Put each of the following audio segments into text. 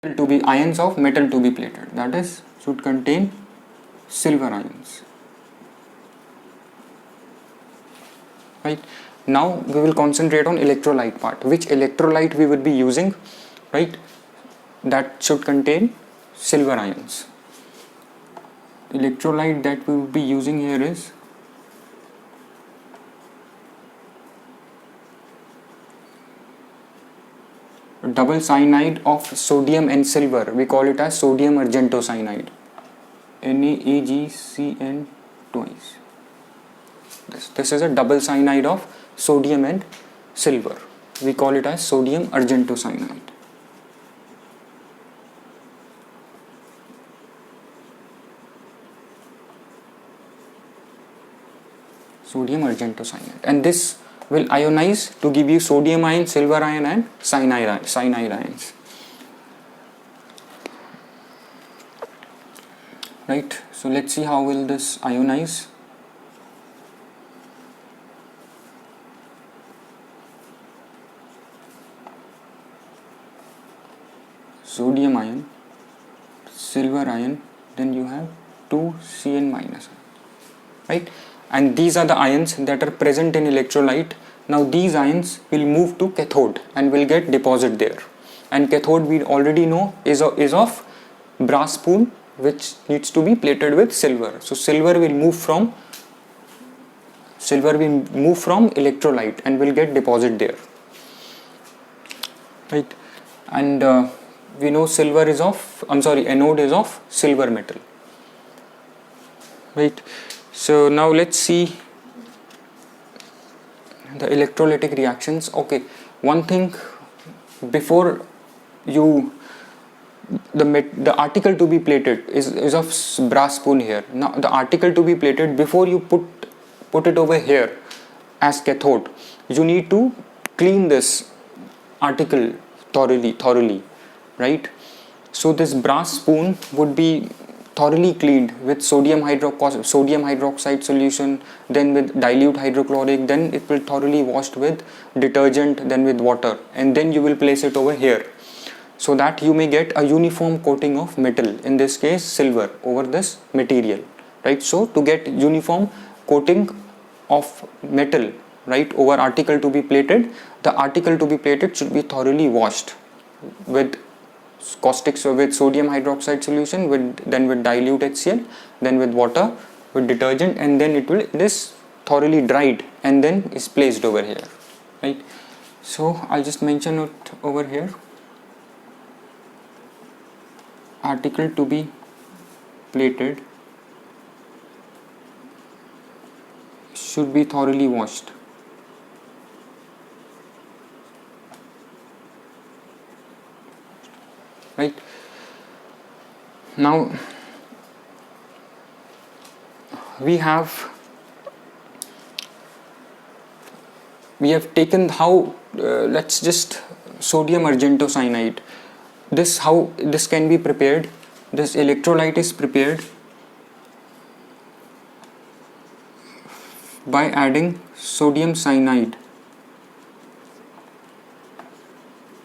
to be ions of metal to be plated, that is should contain silver ions. Right, now we will concentrate on electrolyte part. Which electrolyte we will be using, right? That should contain silver ions. Electrolyte that we will be using here is double cyanide of sodium and silver. We call it as sodium argentocyanide, NaAgCN twice. This is a double cyanide of sodium and silver. We call it as sodium argentocyanide. Sodium argentocyanide, and this will ionize to give you sodium ion, silver ion and cyanide ions. Right, so let's see how will this ionize. Sodium ion, silver ion, then you have 2Cn minus, right? And these are the ions that are present in electrolyte. Now these ions will move to cathode and will get deposit there. And cathode we already know is of brass spoon, which needs to be plated with silver. So silver will move from electrolyte and will get deposit there, right? And we know anode is of silver metal, right? So now let's see the electrolytic reactions. Okay, one thing before you, the article to be plated is of brass spoon here. Now the article to be plated, before you put it over here as cathode, you need to clean this article thoroughly, right? So this brass spoon would be thoroughly cleaned with sodium hydroxide solution, then with dilute hydrochloric, then it will thoroughly washed with detergent, then with water, and then you will place it over here, so that you may get a uniform coating of metal, in this case silver, over this material, right? So to get uniform coating of metal, right, over article to be plated, the article to be plated should be thoroughly washed with with sodium hydroxide solution, then with dilute HCl, then with water, with detergent, and then it is thoroughly dried and then is placed over here, right? So I'll just mention it over here. Article to be plated should be thoroughly washed. Right, now we have taken how let's just sodium argentocyanide, how this can be prepared. This electrolyte is prepared by adding sodium cyanide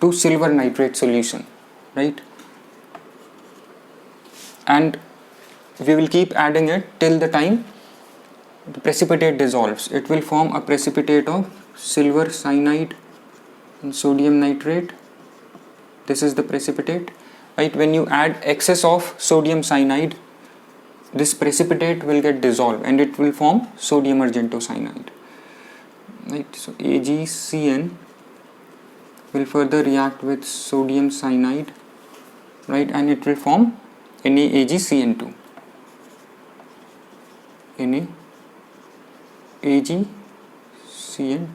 to silver nitrate solution, right? And we will keep adding it till the time the precipitate dissolves. It will form a precipitate of silver cyanide and sodium nitrate. This is the precipitate, right? When you add excess of sodium cyanide, this precipitate will get dissolved and it will form sodium argentocyanide, right? So AgCN will further react with sodium cyanide, right, and it will form NaAgCN2. NaAgCN2,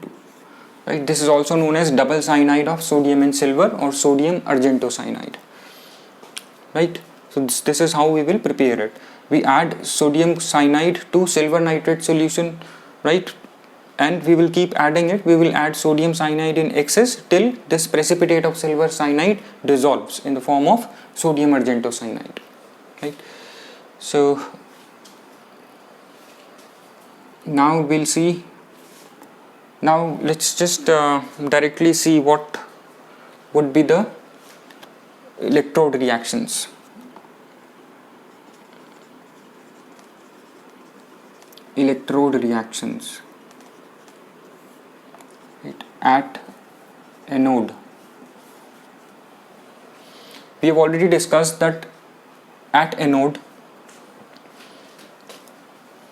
right? This is also known as double cyanide of sodium and silver, or sodium argentocyanide, right? So this is how we will prepare it. We add sodium cyanide to silver nitrate solution, right, and we will keep adding it. We will add sodium cyanide in excess till this precipitate of silver cyanide dissolves in the form of sodium argentocyanide, right? So now we'll see. Now let's just directly see what would be the electrode reactions. Electrode reactions, right, at anode. We have already discussed that at anode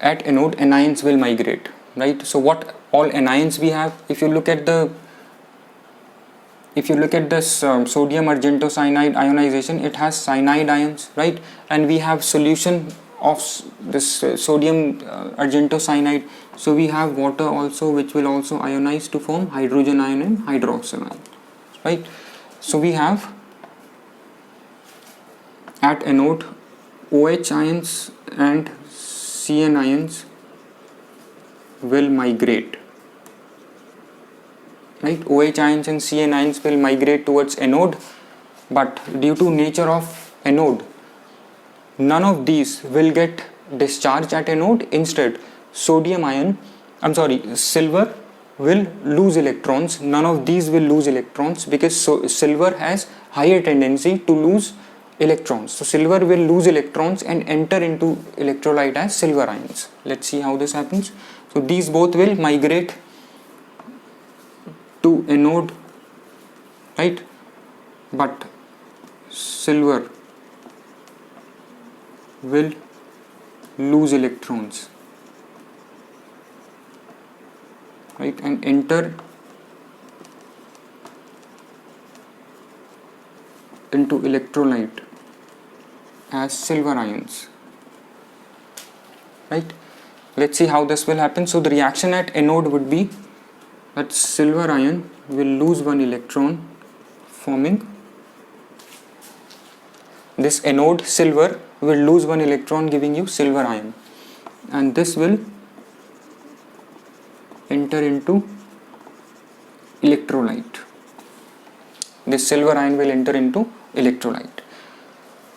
anions will migrate, right? So what all anions we have? If you look at this sodium argentocyanide ionization, it has cyanide ions, right? And we have solution of this sodium argentocyanide, so we have water also, which will also ionize to form hydrogen ion and hydroxyl ion, right? So we have at anode OH ions and CN ions will migrate, right? OH ions and CN ions will migrate towards anode, but due to nature of anode, none of these will get discharged at anode. Instead, silver will lose electrons. None of these will lose electrons because silver has higher tendency to lose electrons. So silver will lose electrons and enter into electrolyte as silver ions. Let's see how this happens. So these both will migrate to anode, right? But silver will lose electrons, right, and enter into electrolyte as silver ions, right? Let's see how this will happen. So the reaction at anode would be that silver ion will lose one electron, forming this anode silver will lose one electron, giving you silver ion, and this will enter into electrolyte. This silver ion will enter into electrolyte.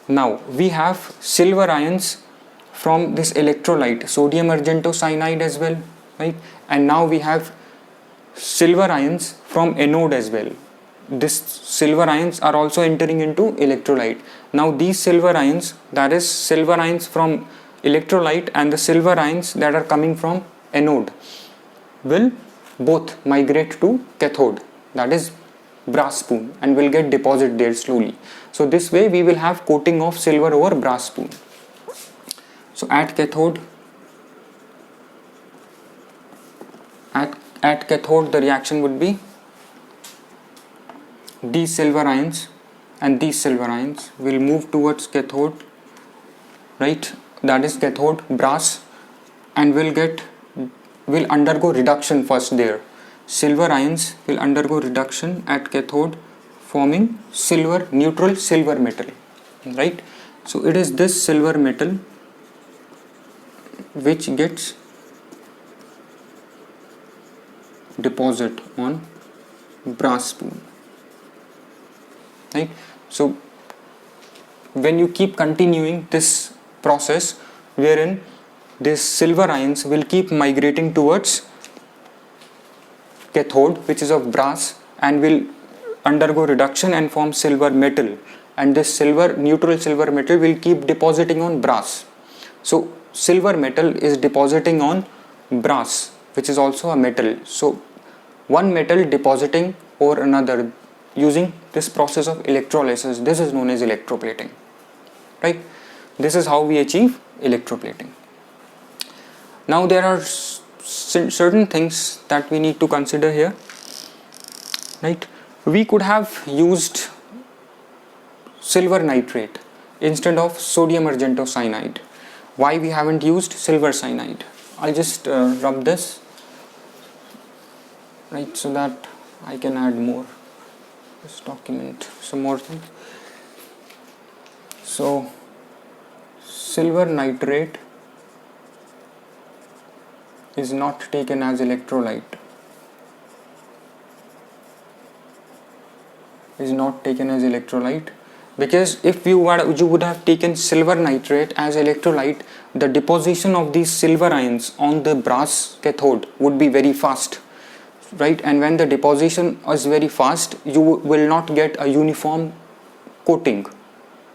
Now we have silver ions from this electrolyte, sodium argentocyanide as well, right? And now we have silver ions from anode as well. This silver ions are also entering into electrolyte. Now these silver ions, that is silver ions from electrolyte and the silver ions that are coming from anode, will both migrate to cathode, that is brass spoon, and will get deposited there slowly. So this way we will have coating of silver over brass spoon. So at cathode the reaction would be these silver ions and these silver ions will move towards cathode, right, that is cathode brass, and will undergo reduction first there. Silver ions will undergo reduction at cathode, forming silver, neutral silver metal, right? So it is this silver metal which gets deposit on brass spoon, right? So when you keep continuing this process wherein these silver ions will keep migrating towards cathode, which is of brass, and will undergo reduction and form silver metal, and this silver, neutral silver metal, will keep depositing on brass. So silver metal is depositing on brass, which is also a metal. So one metal depositing over another using this process of electrolysis, this is known as electroplating, right? This is how we achieve electroplating. Now there are certain things that we need to consider here, right? We could have used silver nitrate instead of sodium argentocyanide. Why we haven't used silver cyanide? I'll just rub this, right, so that I can add more. Just document some more things. So silver nitrate is not taken as electrolyte. Because if you would have taken silver nitrate as electrolyte, the deposition of these silver ions on the brass cathode would be very fast, right? And when the deposition is very fast, you will not get a uniform coating,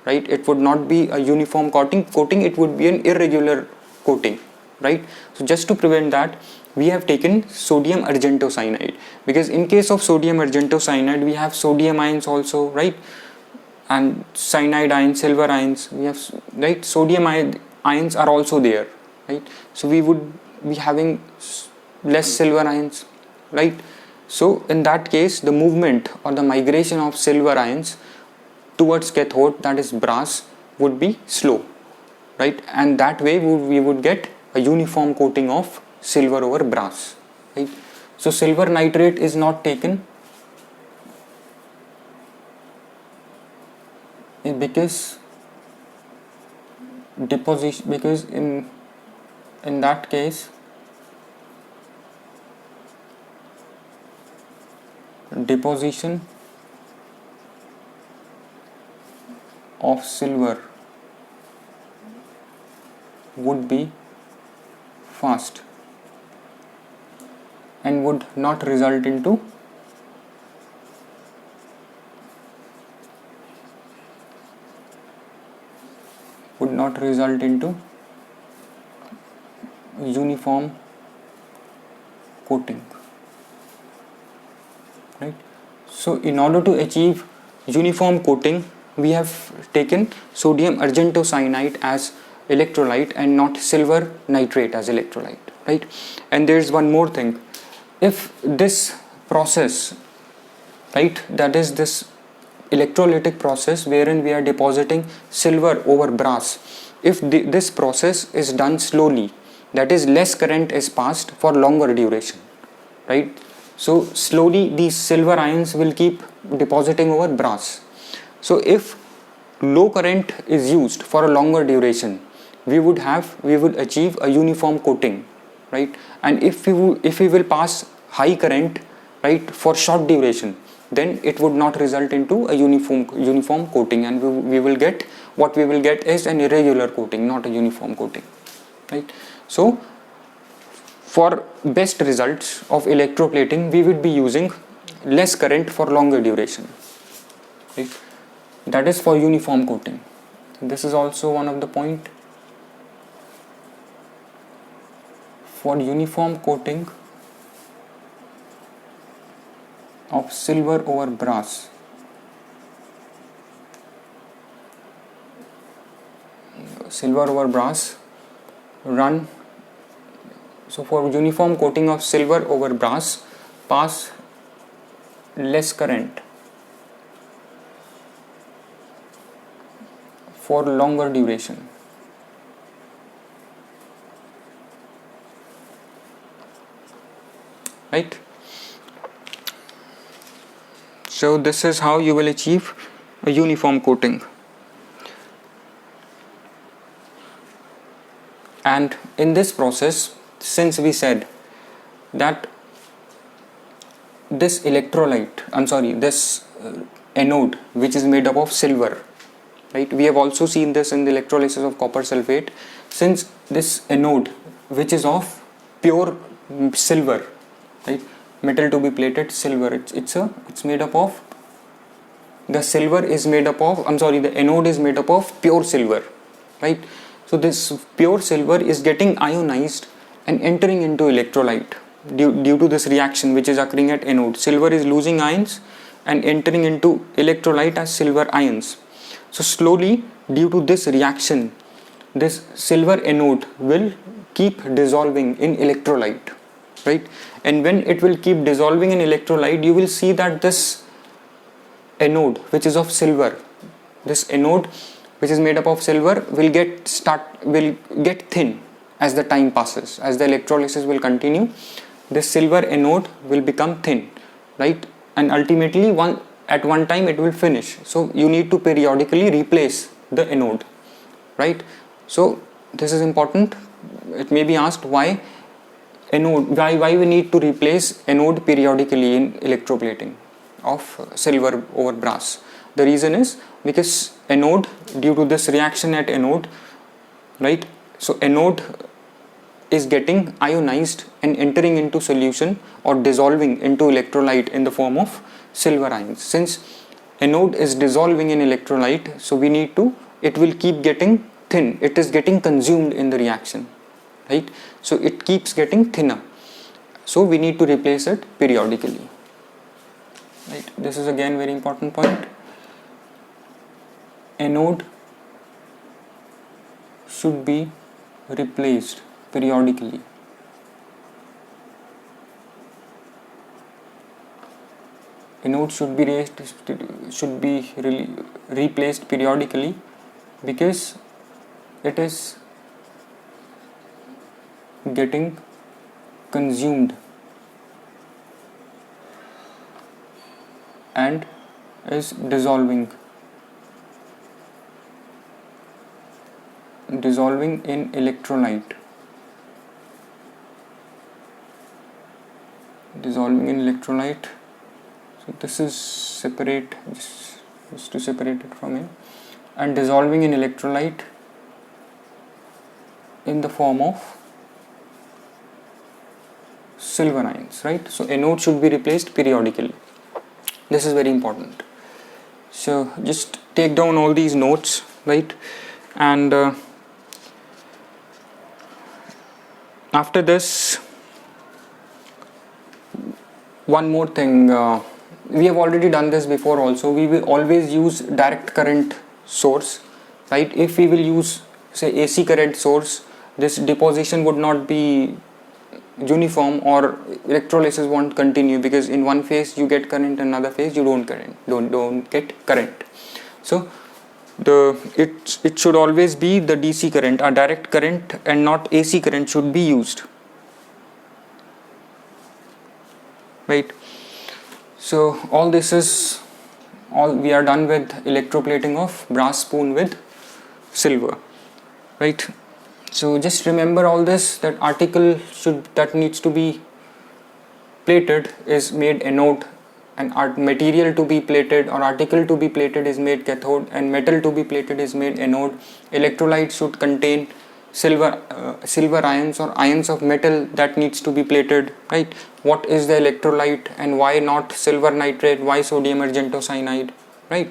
right? It would not be a uniform coating, it would be an irregular coating, right? So just to prevent that, we have taken sodium argentocyanide, because in case of sodium argentocyanide we have sodium ions also, right? And cyanide ions, silver ions, we have, right? Sodium ions are also there, right? So we would be having less silver ions, right? So in that case, the movement or the migration of silver ions towards cathode, that is brass, would be slow, right? And that way we would get a uniform coating of silver over brass, right? So silver nitrate is not taken because deposition, because in that case deposition of silver would be fast and would not result into uniform coating, right? So in order to achieve uniform coating, we have taken sodium argentocyanide as electrolyte and not silver nitrate as electrolyte, right? And there is one more thing. If this process, right, that is this electrolytic process wherein we are depositing silver over brass, if this process is done slowly, that is less current is passed for longer duration, right? So slowly these silver ions will keep depositing over brass. So if low current is used for a longer duration, we would achieve a uniform coating, right? And if we will pass high current, right, for short duration, then it would not result into a uniform coating, and we will get is an irregular coating, not a uniform coating, right? So for best results of electroplating, we would be using less current for longer duration, right? That is for uniform coating. This is also one of the point. For uniform coating of silver over brass, run. So for uniform coating of silver over brass, pass less current for longer duration, right? So this is how you will achieve a uniform coating. And in this process, since we said that this anode, which is made up of silver, right? We have also seen this in the electrolysis of copper sulfate. Since this anode, which is of pure silver, right? Metal to be plated silver, it's made up of, the anode is made up of pure silver, right? So this pure silver is getting ionized and entering into electrolyte due to this reaction which is occurring at anode. Silver is losing ions and entering into electrolyte as silver ions. So slowly, due to this reaction, this silver anode will keep dissolving in electrolyte, right? And when it will keep dissolving in electrolyte, you will see that this anode, which is of silver, this anode which is made up of silver will get thin as the time passes. As the electrolysis will continue, this silver anode will become thin, right? And ultimately at one time it will finish. So you need to periodically replace the anode, right? So this is important. It may be asked why we need to replace anode periodically in electroplating of silver over brass. The reason is because anode, due to this reaction at anode, right? So anode is getting ionized and entering into solution or dissolving into electrolyte in the form of silver ions. Since anode is dissolving in electrolyte, so we need to, it will keep getting thin, it is getting consumed in the reaction, right? So it keeps getting thinner, so we need to replace it periodically, right? This is again very important point. Anode should be replaced periodically. Anode should be replaced periodically because it is getting consumed and is dissolving in electrolyte. So this is separate, just to separate it from it, and dissolving in electrolyte in the form of silver ions, right? So anode should be replaced periodically. This is very important. So just take down all these notes, right? And after this, one more thing, we have already done this before also. We will always use direct current source, right? If we will use say AC current source, this deposition would not be uniform, or electrolysis won't continue, because in one phase you get current, another phase you don't get current. So it should always be the DC current, a direct current, and not AC current should be used, right? So all this is all we are done with electroplating of brass spoon with silver, right? So just remember all this, that article that needs to be plated is made anode, and material to be plated or article to be plated is made cathode, and metal to be plated is made anode. Electrolyte should contain silver ions or ions of metal that needs to be plated, right? What is the electrolyte and why not silver nitrate, why sodium argentocyanide, right?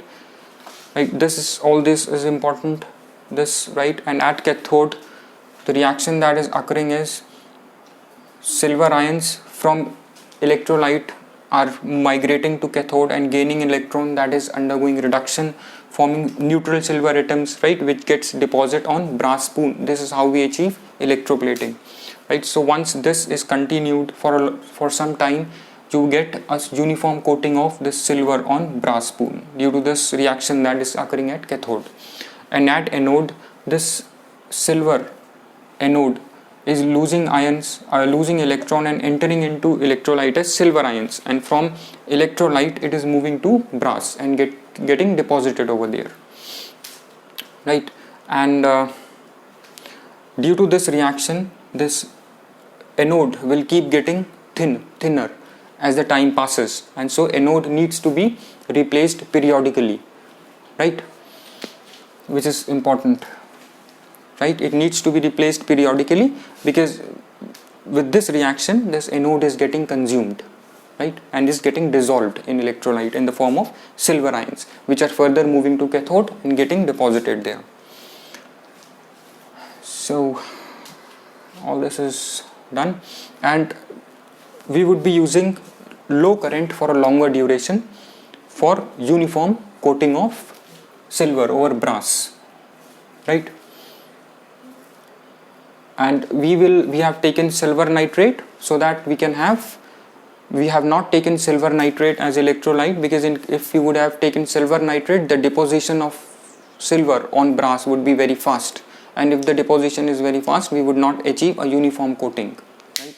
All this is important, this, right? And at cathode, the reaction that is occurring is silver ions from electrolyte are migrating to cathode and gaining electron, that is undergoing reduction, forming neutral silver atoms, right, which gets deposit on brass spoon. This is how we achieve electroplating, right? So once this is continued for some time, you get a uniform coating of this silver on brass spoon due to this reaction that is occurring at cathode. And at anode, this silver anode is losing ions, losing electron and entering into electrolyte as silver ions, and from electrolyte it is moving to brass and getting deposited over there, right? And due to this reaction, this anode will keep getting thinner as the time passes, and so anode needs to be replaced periodically, right? Which is important, right? It needs to be replaced periodically because with this reaction, this anode is getting consumed, right, and is getting dissolved in electrolyte in the form of silver ions, which are further moving to cathode and getting deposited there. So all this is done, and we would be using low current for a longer duration for uniform coating of silver over brass, right? And we have taken silver nitrate so that we have not taken silver nitrate as electrolyte, because if we would have taken silver nitrate, the deposition of silver on brass would be very fast, and if the deposition is very fast, we would not achieve a uniform coating, right?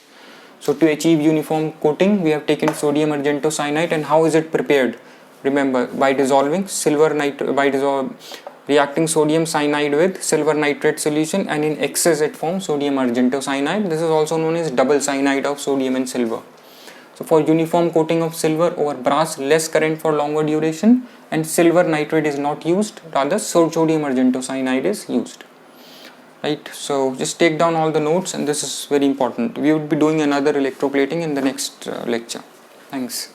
So to achieve uniform coating, we have taken sodium argentocyanide. And how is it prepared? Remember, by dissolving reacting sodium cyanide with silver nitrate solution, and in excess it forms sodium argentocyanide. This is also known as double cyanide of sodium and silver. So for uniform coating of silver over brass, less current for longer duration, and silver nitrate is not used, rather sodium argentocyanide is used, right? So just take down all the notes, and this is very important. We would be doing another electroplating in the next lecture. Thanks.